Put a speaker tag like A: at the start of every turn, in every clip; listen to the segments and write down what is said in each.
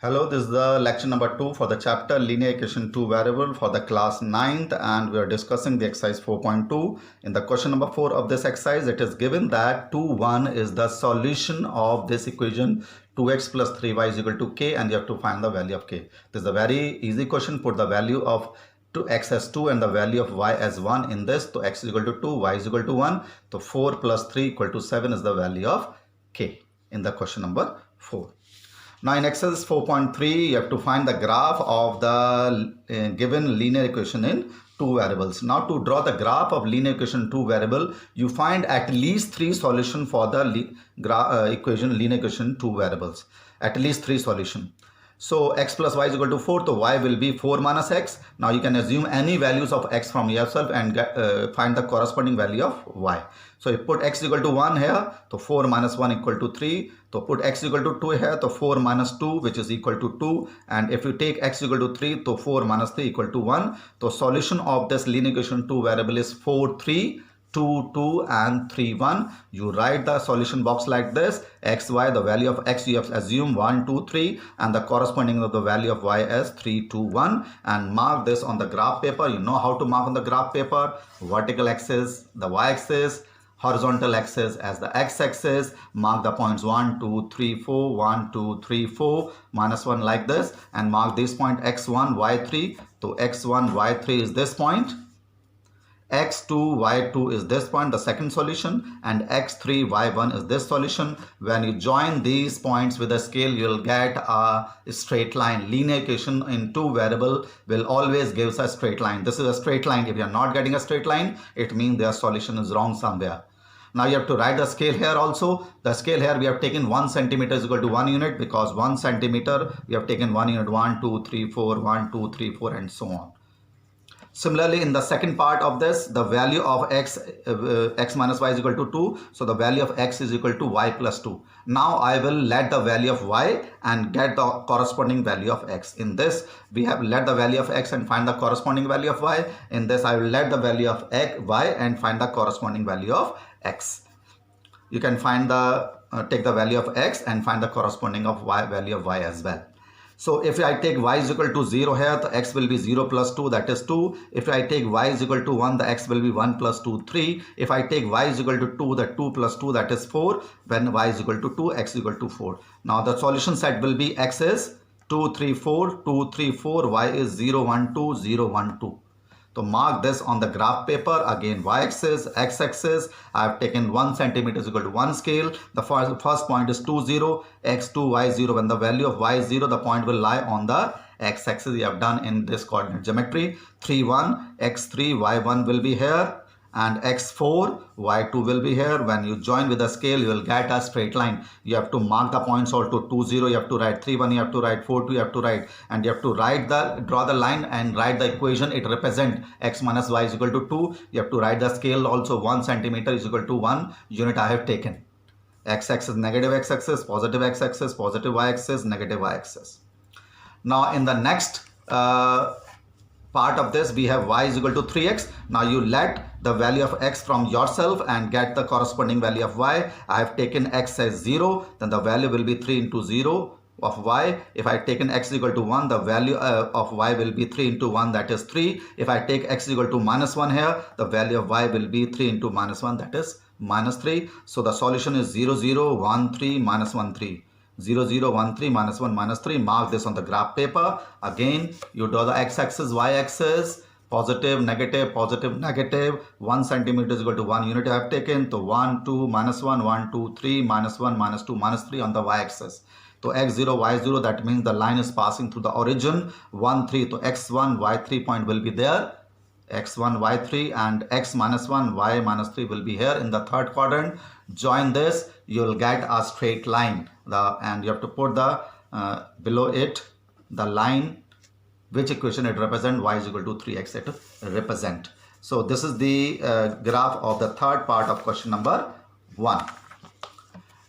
A: Hello, this is the lecture number 2 for the chapter linear equation 2 variable for the class 9th, and we are discussing the exercise 4.2. In the question number 4 of this exercise, it is given that 2, 1 is the solution of this equation 2x plus 3y is equal to k, and you have to find the value of k. This is a very easy question. Put the value of x as 2 and the value of y as 1 in this. So x is equal to 2, y is equal to 1. So 4 plus 3 equal to 7 is the value of k in the question number 4. Now in exercise 4.3, you have to find the graph of the given linear equation in two variables. Now to draw the graph of linear equation 2 variable, you find at least 3 solutions for the linear equation 2 variables. At least 3 solutions. So x plus y is equal to 4, so y will be 4 minus x. Now you can assume any values of x from yourself and find the corresponding value of y. So you put x equal to 1 here, so 4 minus 1 equal to 3. So put x equal to 2 here, so 4 minus 2 which is equal to 2. And if you take x equal to 3, so 4 minus 3 equal to 1. So solution of this linear equation 2 variable is 4, 3. 2, 2 and 3, 1. You write the solution box like this. X, y, the value of x you have assumed 1, 2, 3 and the corresponding of the value of y as 3, 2, 1, and mark this on the graph paper. You know how to mark on the graph paper. Vertical axis, the y-axis, horizontal axis as the x-axis. Mark the points 1, 2, 3, 4, 1, 2, 3, 4, minus 1 like this, and mark this point x1, y3. So x1, y3 is this point. x2, y2 is this point, the second solution, and x3, y1 is this solution. When you join these points with a scale, you'll get a straight line. Linear equation in 2 variable will always give a straight line. This is a straight line. If you're not getting a straight line, it means their solution is wrong somewhere. Now you have to write the scale here also. The scale here we have taken 1 centimeter is equal to 1 unit, because 1 centimeter we have taken 1 unit, 1, 2, 3, 4, 1, 2, 3, 4 and so on. Similarly, in the second part of this, the value of x minus y is equal to 2. So the value of x is equal to y plus 2. Now I will let the value of y and get the corresponding value of x. In this, we have let the value of x and find the corresponding value of y. In this, I will let the value of y and find the corresponding value of x. You can find the take the value of x and find the corresponding of y value of y as well. So if I take y is equal to 0 here, the x will be 0 plus 2, that is 2. If I take y is equal to 1, the x will be 1 plus 2, 3. If I take y is equal to 2, the 2 plus 2, that is 4. When y is equal to 2, x is equal to 4. Now the solution set will be x is 2, 3, 4, 2, 3, 4, y is 0, 1, 2, 0, 1, 2. So mark this on the graph paper. Again, y-axis, x-axis. I have taken 1 centimeter is equal to 1 scale. The first point is 2, 0, x2, y0. When the value of y is 0, the point will lie on the x-axis. We have done in this coordinate geometry. 3, 1, x3, y1 will be here. And x4, y2 will be here. When you join with the scale, you will get a straight line. You have to mark the points also. 2, 0, you have to write 3, 1, you have to write 4, 2, you have to write. And you have to draw the line and write the equation. It represents x minus y is equal to 2. You have to write the scale also. 1 centimeter is equal to 1 unit I have taken. X-axis, negative x-axis, positive x-axis, positive y-axis, negative y-axis. Now in the next part of this, we have y is equal to 3x. Now you let the value of x from yourself and get the corresponding value of y. I have taken x as 0, then the value will be 3 into 0 of y. If I taken x equal to 1, the value of y will be 3 into 1, that is 3. If I take x equal to minus 1 here, the value of y will be 3 into minus 1, that is minus 3. So the solution is 0, 0, 1, 3, minus 1, 3. 0, 0, 1, 3, minus 1, minus 3. Mark this on the graph paper. Again, you draw the x-axis, y-axis, positive, negative, positive, negative. 1 centimeter is equal to 1 unit I have taken. So 1, 2, minus 1, 1, 2, 3, minus 1, minus 2, minus 3 on the y-axis. So x0, y0, that means the line is passing through the origin. 1, 3, so x1, y3 point will be there. x1, y3, and x minus 1, y minus 3 will be here in the third quadrant. Join this, you will get a straight line. And you have to put the below it the line which equation it represents. Y is equal to 3x it represent. So this is the graph of the third part of question number 1.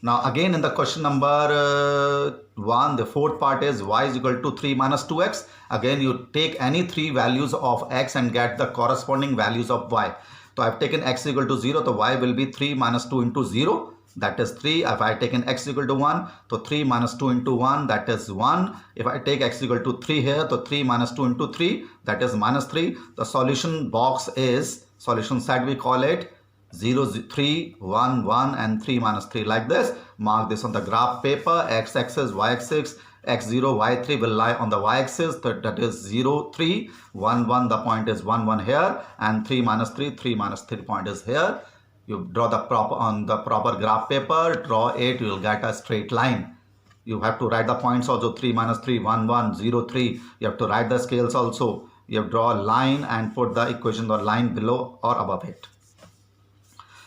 A: Now again in the question number 1, the fourth part is y is equal to 3 minus 2x. Again you take any 3 values of x and get the corresponding values of y. So I have taken x equal to 0, so y will be 3 minus 2 into 0. that is 3. If I take an x equal to 1, so 3 minus 2 into 1, that is 1. If I take x equal to 3 here, so 3 minus 2 into 3, that is minus 3. The solution box is, solution set we call it 0, 3, 1, 1 and 3 minus 3 like this. Mark this on the graph paper. X-axis, y-axis, x0, y3 will lie on the y-axis, that is 0, 3, 1, 1, the point is 1, 1 here, and 3 minus 3, 3 minus 3 point is here. You draw the proper on the proper graph paper, draw it, you will get a straight line. You have to write the points also, 3 minus 3, 1, 1, 0, 3. You have to write the scales also. You have to draw a line and put the equation or line below or above it.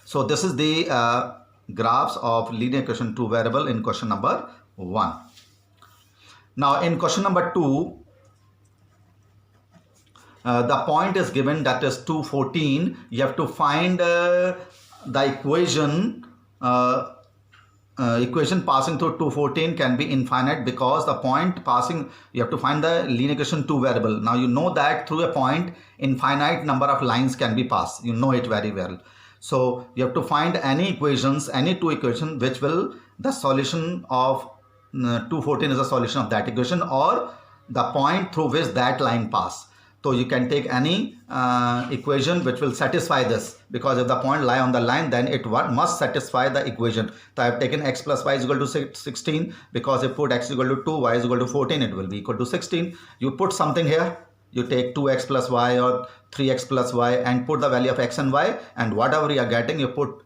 A: So this is the graphs of linear equation 2 variable in question number 1. Now in question number 2, the point is given, that is 214. You have to find the equation passing through 214 can be infinite, because the point passing, you have to find the linear equation 2 variable. Now you know that through a point infinite number of lines can be passed. You know it very well. So you have to find any equations, any two equations which will, the solution of 214 is a solution of that equation, or the point through which that line pass. So you can take any equation which will satisfy this, because if the point lie on the line, then it must satisfy the equation. So I have taken x plus y is equal to 16, because if put x is equal to 2, y is equal to 14, it will be equal to 16. You put something here, you take 2x plus y or 3x plus y and put the value of x and y, and whatever you are getting, you put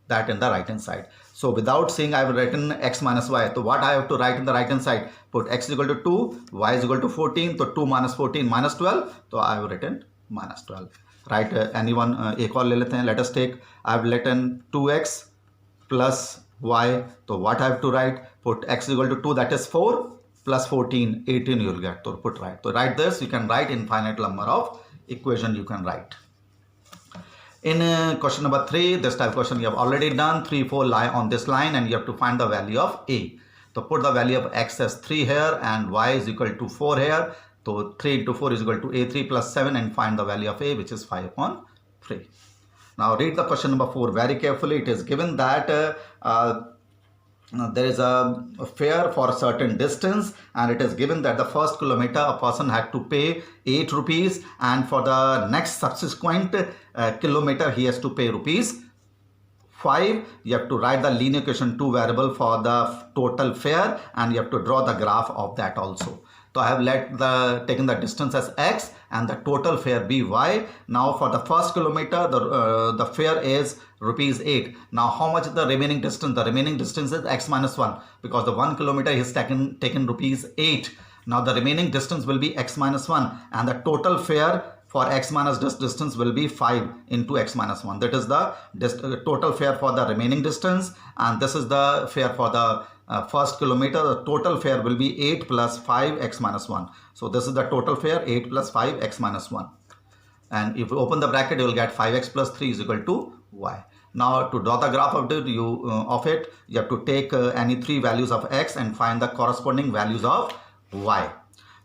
A: that in the right hand side. So without saying I have written x minus y, so what I have to write in the right hand side? Put x is equal to 2, y is equal to 14, so 2 minus 14 minus 12, so I have written minus 12. Right, anyone एक और ले लेते हैं. Let us take, I have written 2x plus y, so what I have to write? Put x is equal to 2, that is 4, plus 14, 18 you will get. So put right. So write this, you can write infinite number of equation you can write. In question number 3, this type of question you have already done. 3, 4 lie on this line and you have to find the value of a. So put the value of x as 3 here and y is equal to 4 here. So 3 into 4 is equal to a3 plus 7, and find the value of a, which is 5 upon 3. Now read the question number 4 very carefully. It is given that there is a fare for a certain distance, and it is given that the first kilometer a person had to pay 8 rupees, and for the next subsequent kilometer he has to pay rupees 5. You have to write the linear equation 2 variable for the total fare, and you have to draw the graph of that also. So I have taken the distance as x and the total fare be y. Now for the first kilometer, the fare is rupees 8. Now how much is the remaining distance? The remaining distance is x minus 1, because the 1 kilometer is taken rupees 8. Now the remaining distance will be x minus 1, and the total fare for x minus this distance will be 5 into x minus 1. That is the total fare for the remaining distance, and this is the fare for the first kilometer. The total fare will be 8 plus 5 x minus 1. So this is the total fare, 8 plus 5 x minus 1. And if you open the bracket, you will get 5x plus 3 is equal to y. Now to draw the graph of it, you have to take any 3 values of x and find the corresponding values of y.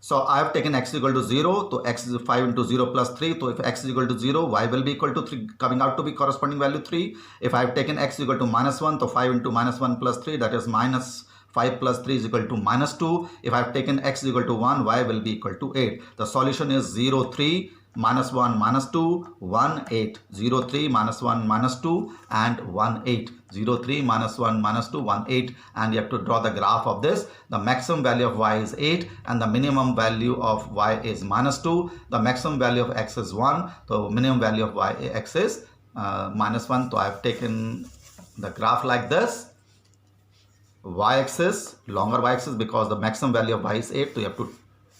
A: So I have taken x is equal to 0, so x is 5 into 0 plus 3. So if x is equal to 0, y will be equal to 3, coming out to be corresponding value 3. If I have taken x is equal to minus 1, so 5 into minus 1 plus 3, that is minus 5 plus 3 is equal to minus 2. If I have taken x is equal to 1, y will be equal to 8. The solution is 0, 3, minus 1, minus 2, 1, 8. 0, 3, minus 1, minus 2, and 1, 8. 0, 3, minus 1, minus 2, 1, 8. And you have to draw the graph of this. The maximum value of y is 8 and the minimum value of y is minus 2. The maximum value of x is 1. So minimum value of x is minus 1. So I have taken the graph like this. Y-axis, longer y-axis, because the maximum value of y is 8. So you have to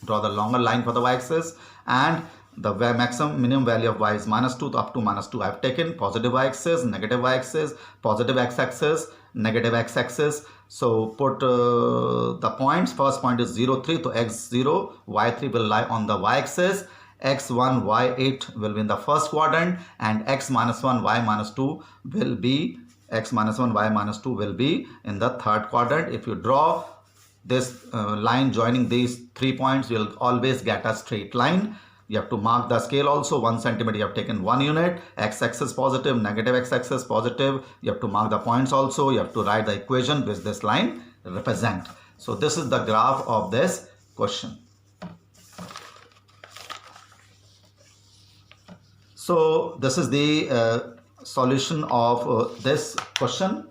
A: draw the longer line for the y-axis, and the minimum value of y is minus 2, up to minus 2. I have taken positive y-axis, negative y-axis, positive x-axis, negative x-axis. So put the points. First point is 0, 3. So x0, y3 will lie on the y-axis. x1, y8 will be in the first quadrant, and x minus 1, y minus 2 will be x minus 1, y minus 2 will be in the third quadrant. If you draw this line joining these 3 points, you will always get a straight line. You have to mark the scale also. 1 centimeter, you have taken 1 unit. X-axis positive, negative x-axis positive. You have to mark the points also. You have to write the equation which this line represent. So this is the graph of this question. So this is the solution of this question.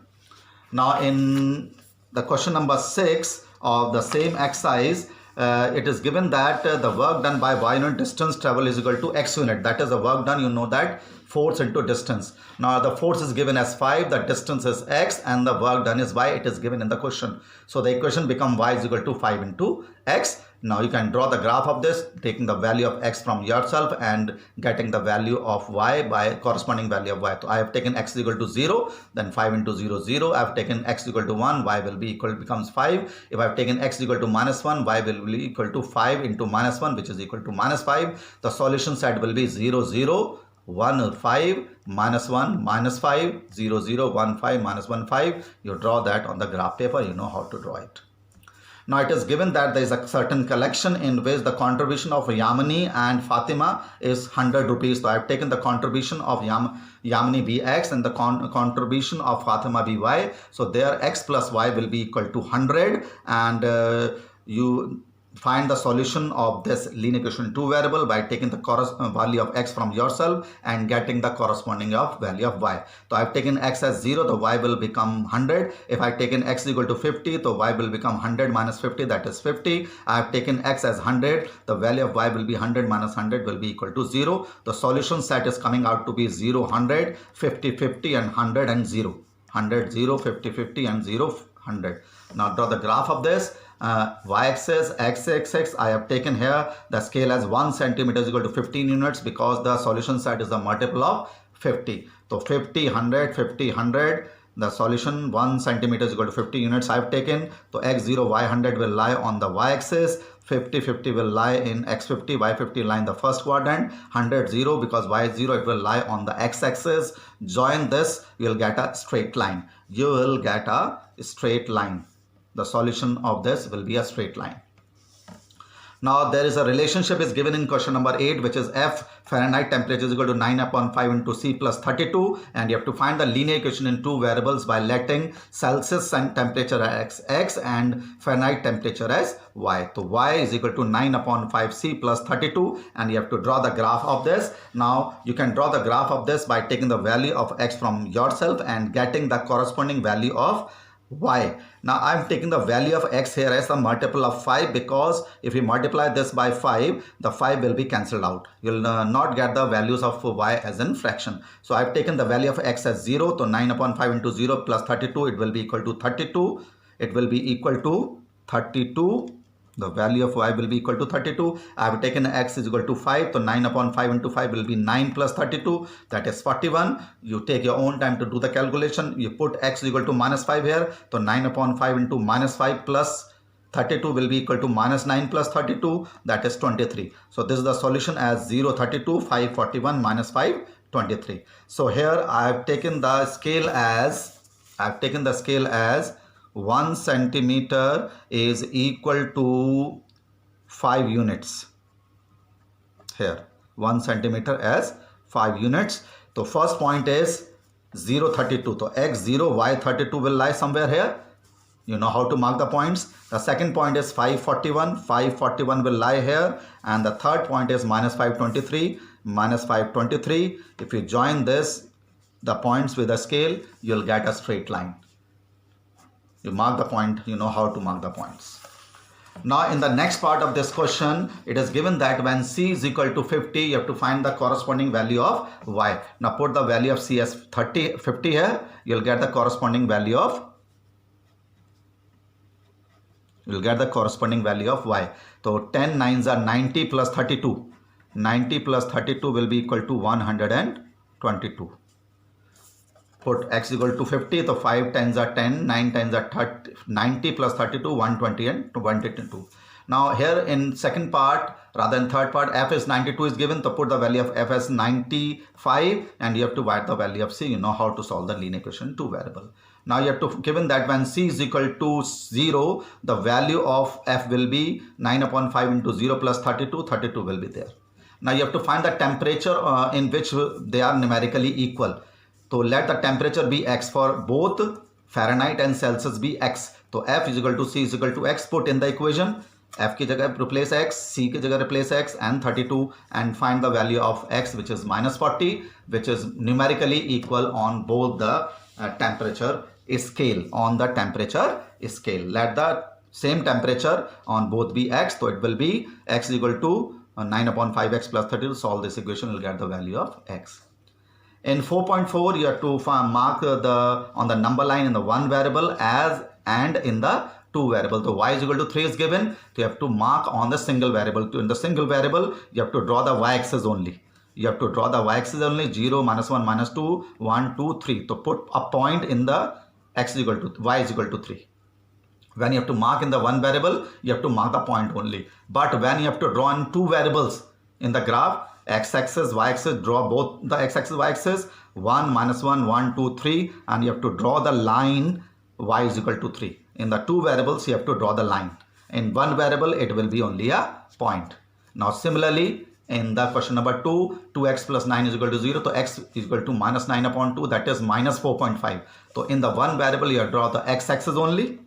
A: Now in the question number 6 of the same exercise, it is given that the work done by y unit distance travel is equal to x unit. That is the work done, you know that, force into distance. Now the force is given as 5, the distance is x, and the work done is y. It is given in the question. So the equation becomes y is equal to 5 into x. Now you can draw the graph of this, taking the value of x from yourself and getting the value of y by corresponding value of y. So I have taken x is equal to 0, then 5 into 0, 0. I have taken x equal to 1, y will be equal, becomes 5. If I have taken x equal to minus 1, y will be equal to 5 into minus 1, which is equal to minus 5. The solution set will be 0, 0, 1, 5, minus 1, minus 5, 0, 0, 1, 5, minus 1, 5. You draw that on the graph paper, you know how to draw it. Now it is given that there is a certain collection in which the contribution of Yamini and Fatima is 100 rupees. So I have taken the contribution of Yamini Bx and the contribution of Fatima By. So there x plus y will be equal to 100, and you find the solution of this linear equation 2 variable by taking the value of x from yourself and getting the corresponding of value of y. So I have taken x as 0, the y will become 100. If I have taken x equal to 50, the y will become 100 minus 50, that is 50. I have taken x as 100, the value of y will be 100 minus 100 will be equal to 0. The solution set is coming out to be 0, 100, 50, 50 and 100 and 0. 100, 0, 50, 50 and 0, 100. Now draw the graph of this. Y-axis, x-axis, I have taken here the scale as 1 centimeter is equal to 15 units because the solution set is the multiple of 50. So 50, 100, 50, 100. The solution 1 centimeter is equal to 50 units I have taken. So x0, y100 will lie on the y-axis. 50, 50 will lie in x50, y50 lie in the first quadrant. 100, 0 because y0 it will lie on the x-axis. Join this, you will get a straight line. You will get a straight line. The solution of this will be a straight line. Now there is a relationship is given in question number 8, which is F Fahrenheit temperature is equal to 9 upon 5 into C plus 32, and you have to find the linear equation in 2 variables by letting Celsius temperature as X and Fahrenheit temperature as Y. So Y is equal to 9 upon 5 C plus 32, and you have to draw the graph of this. Now you can draw the graph of this by taking the value of X from yourself and getting the corresponding value of Y. Now I am taking the value of x here as a multiple of 5 because if we multiply this by 5, the 5 will be cancelled out. You will not get the values of y as in fraction. So I have taken the value of x as 0. So 9 upon 5 into 0 plus 32, it will be equal to 32. It will be equal to 32. The value of y will be equal to 32. I have taken x is equal to 5. So 9 upon 5 into 5 will be 9 plus 32. That is 41. You take your own time to do the calculation. You put x is equal to minus 5 here. So 9 upon 5 into minus 5 plus 32 will be equal to minus 9 plus 32. That is 23. So this is the solution as 0, 32, 5, 41, minus 5, 23. So here I have taken the scale as 1 centimeter is equal to 5 units. Here 1 centimeter as 5 units. So first point is 0, 32. So x0, y32 will lie somewhere here. You know how to mark the points. The second point is 541. 541 will lie here. And the third point is minus 523. Minus 523. If you join this, the points with a scale, you'll get a straight line. You mark the point, you know how to mark the points. Now in the next part of this question, it is given that when C is equal to 50, you have to find the corresponding value of Y. Now put the value of C as 50 here, you'll get the corresponding value of Y. So 10 nines are 90 plus 32. 90 plus 32 will be equal to 122. Put x equal to 50, so 5 tens are 10, 9 tens are 30, 90 plus 32, 120 and 122. Now here in second part, rather than third part, f is 92 is given, so put the value of f as 95 and you have to write the value of c. You know how to solve the linear equation 2 variable. Now you have to given that when c is equal to 0, the value of f will be 9 upon 5 into 0 plus 32, 32 will be there. Now you have to find the temperature in which they are numerically equal. So let the temperature be x for both Fahrenheit and Celsius be x. So F is equal to C is equal to x. Put in the equation. F की जगह replace x, C की जगह replace x and 32 and find the value of x which is minus 40, which is numerically equal on both the temperature scale. On the temperature scale, let the same temperature on both be x. So it will be x is equal to 9 upon 5x plus 30. To solve this equation, we'll get the value of x. In 4.4, you have to mark on the number line in the one variable as and in the two variable. So y is equal to 3 is given. So you have to mark on the single variable. So in the single variable, you have to draw the y-axis only. You have to draw the y-axis only. 0, minus 1, minus 2, 1, 2, 3. So put a point in the x is equal to y is equal to 3. When you have to mark in the one variable, you have to mark the point only. But when you have to draw in two variables in the graph, x-axis, y-axis, draw both the x-axis, y-axis, 1, minus 1, 1, 2, 3, and you have to draw the line y is equal to 3. In the two variables, you have to draw the line. In one variable, it will be only a point. Now, similarly, in the question number 2, 2x plus 9 is equal to 0. So, x is equal to minus 9 upon 2, that is minus 4.5. So, in the one variable, you have to draw the x-axis only,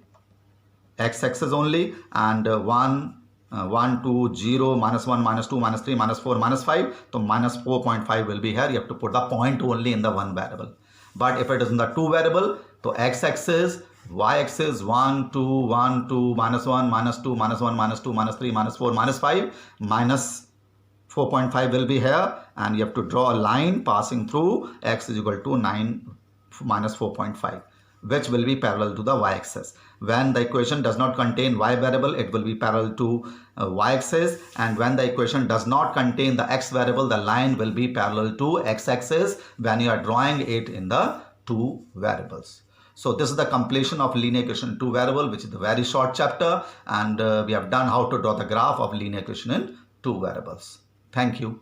A: and 1, 2, 0, minus 1, minus 2, minus 3, minus 4, minus 5. So minus 4.5 will be here. You have to put the point only in the one variable. But if it is in the two variable, so x-axis, y-axis, 1, 2, 1, 2, minus 1, minus 2, minus 1, minus 2, minus 3, minus 4, minus 5, minus 4.5 will be here. And you have to draw a line passing through x is equal to 9 minus 4.5. which will be parallel to the y-axis. When the equation does not contain y variable, it will be parallel to y-axis, and when the equation does not contain the x variable, the line will be parallel to x-axis when you are drawing it in the two variables. So this is the completion of linear equation in two variable, which is the very short chapter, and we have done how to draw the graph of linear equation in two variables. Thank you.